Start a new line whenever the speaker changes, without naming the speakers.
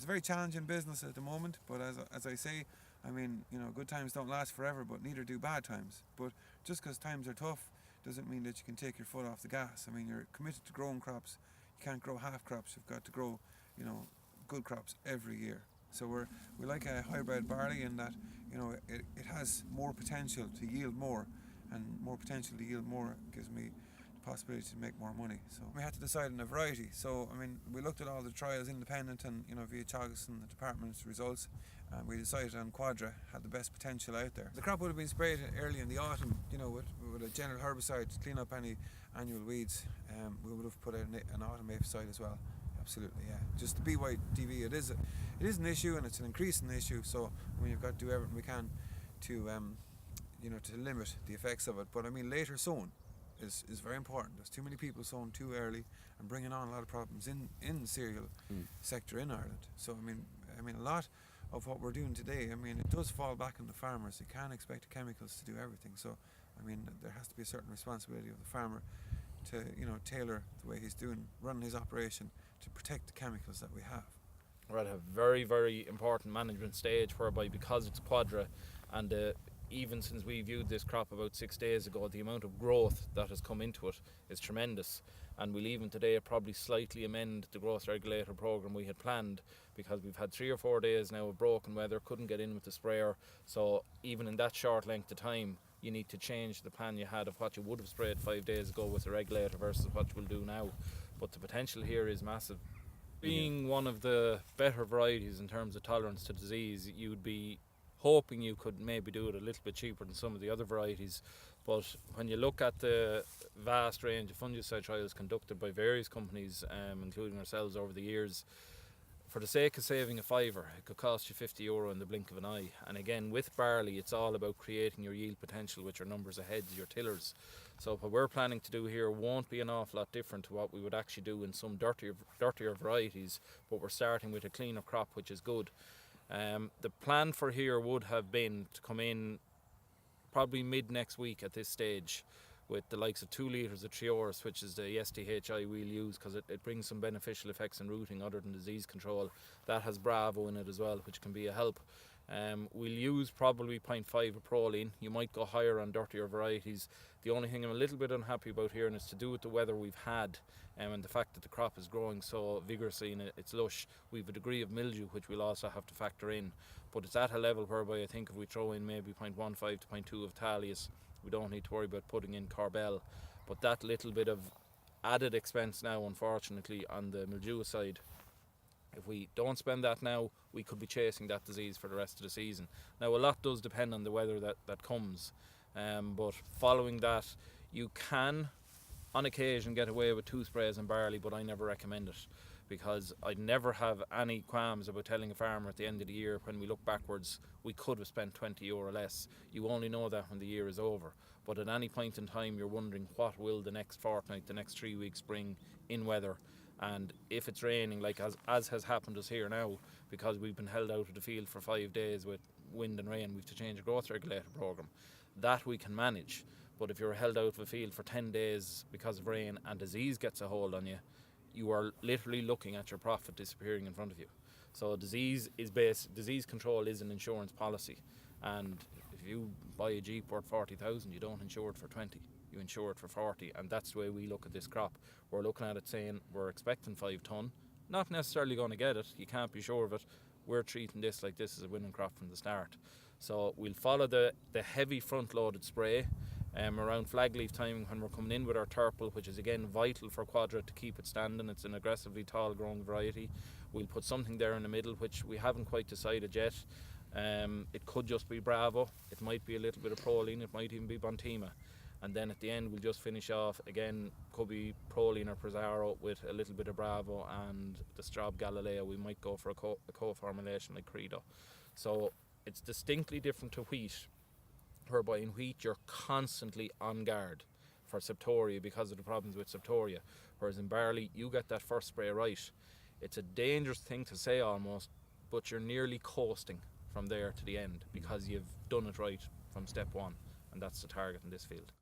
a very challenging business at the moment, but as I say, I mean, you know, good times don't last forever, but neither do bad times. But just because times are tough doesn't mean that you can take your foot off the gas. I mean, you're committed to growing crops. You can't grow half crops. You've got to grow, you know, good crops every year. So we like a hybrid barley in that, you know, it has more potential to yield more, and more potential to yield more gives me the possibility to make more money. So we had to decide on a variety. So I mean, we looked at all the trials independent and, you know, via Teagasc and the department's results, and we decided on Quadra had the best potential out there. The crop would have been sprayed early in the autumn, you know, with a general herbicide to clean up any annual weeds. We would have put out an autumn apicide as well. Absolutely, yeah. Just the BYTV, it is an issue, and it's an increasing issue. So I mean, you've got to do everything we can to, you know, to limit the effects of it. But I mean, later sowing is very important. There's too many people sowing too early and bringing on a lot of problems in the cereal sector in Ireland. So I mean, a lot of what we're doing today, I mean, it does fall back on the farmers. You can't expect the chemicals to do everything. So I mean, there has to be a certain responsibility of the farmer to, you know, tailor the way he's running his operation to protect the chemicals that we have.
We're at a very, very important management stage whereby, because it's Quadra, and even since we viewed this crop about 6 days ago, the amount of growth that has come into it is tremendous. And we'll even today probably slightly amend the growth regulator programme we had planned, because we've had 3 or 4 days now of broken weather, couldn't get in with the sprayer. So even in that short length of time, you need to change the plan you had of what you would have sprayed 5 days ago with the regulator versus what you will do now. But the potential here is massive. Being one of the better varieties in terms of tolerance to disease, you'd be hoping you could maybe do it a little bit cheaper than some of the other varieties. But when you look at the vast range of fungicide trials conducted by various companies, including ourselves over the years, for the sake of saving a fiver, it could cost you €50 in the blink of an eye. And again, with barley, it's all about creating your yield potential with your numbers of heads, your tillers. So what we're planning to do here won't be an awful lot different to what we would actually do in some dirtier varieties, but we're starting with a cleaner crop, which is good. The plan for here would have been to come in probably mid next week at this stage with the likes of 2 litres of Trioris, which is the STHI we'll use because it brings some beneficial effects in rooting other than disease control. That has Bravo in it as well, which can be a help. We'll use probably 0.5 of proline. You might go higher on dirtier varieties. The only thing I'm a little bit unhappy about here, and it's to do with the weather we've had, and the fact that the crop is growing so vigorously and it's lush. We've a degree of mildew which we'll also have to factor in, but it's at a level whereby I think if we throw in maybe 0.15 to 0.2 of Thalius, we don't need to worry about putting in Corbel. But that little bit of added expense now, unfortunately, on the mildew side, if we don't spend that now, we could be chasing that disease for the rest of the season. Now, a lot does depend on the weather that comes, but following that, you can on occasion get away with 2 sprays on barley, but I never recommend it, because I'd never have any qualms about telling a farmer at the end of the year, when we look backwards, we could have spent €20 less. You only know that when the year is over. But at any point in time, you're wondering what will the next fortnight, the next 3 weeks bring in weather. And if it's raining, like as has happened us here now, because we've been held out of the field for 5 days with wind and rain, we've to change a growth regulator programme. That we can manage. But if you're held out of a field for 10 days because of rain and disease gets a hold on you, you are literally looking at your profit disappearing in front of you. So disease control is an insurance policy, and if you buy a Jeep worth 40,000, you don't insure it for 20, you insure it for 40, and that's the way we look at this crop. We're looking at it saying we're expecting 5 tonne, not necessarily going to get it, you can't be sure of it. We're treating this like this is a winning crop from the start. So we'll follow the heavy front-loaded spray around flag leaf timing when we're coming in with our Turple, which is again vital for Quadra to keep it standing. It's an aggressively tall growing variety. We'll put something there in the middle which we haven't quite decided yet. It could just be Bravo, it might be a little bit of Proline, it might even be Bontima. And then at the end we'll just finish off, again, could be Proline or Prezaro with a little bit of Bravo and the Straub Galileo. We might go for a co-formulation like Credo. So it's distinctly different to wheat, whereby in wheat you're constantly on guard for septoria because of the problems with septoria, whereas in barley you get that first spray right. It's a dangerous thing to say almost, but you're nearly coasting from there to the end because you've done it right from step 1, and that's the target in this field.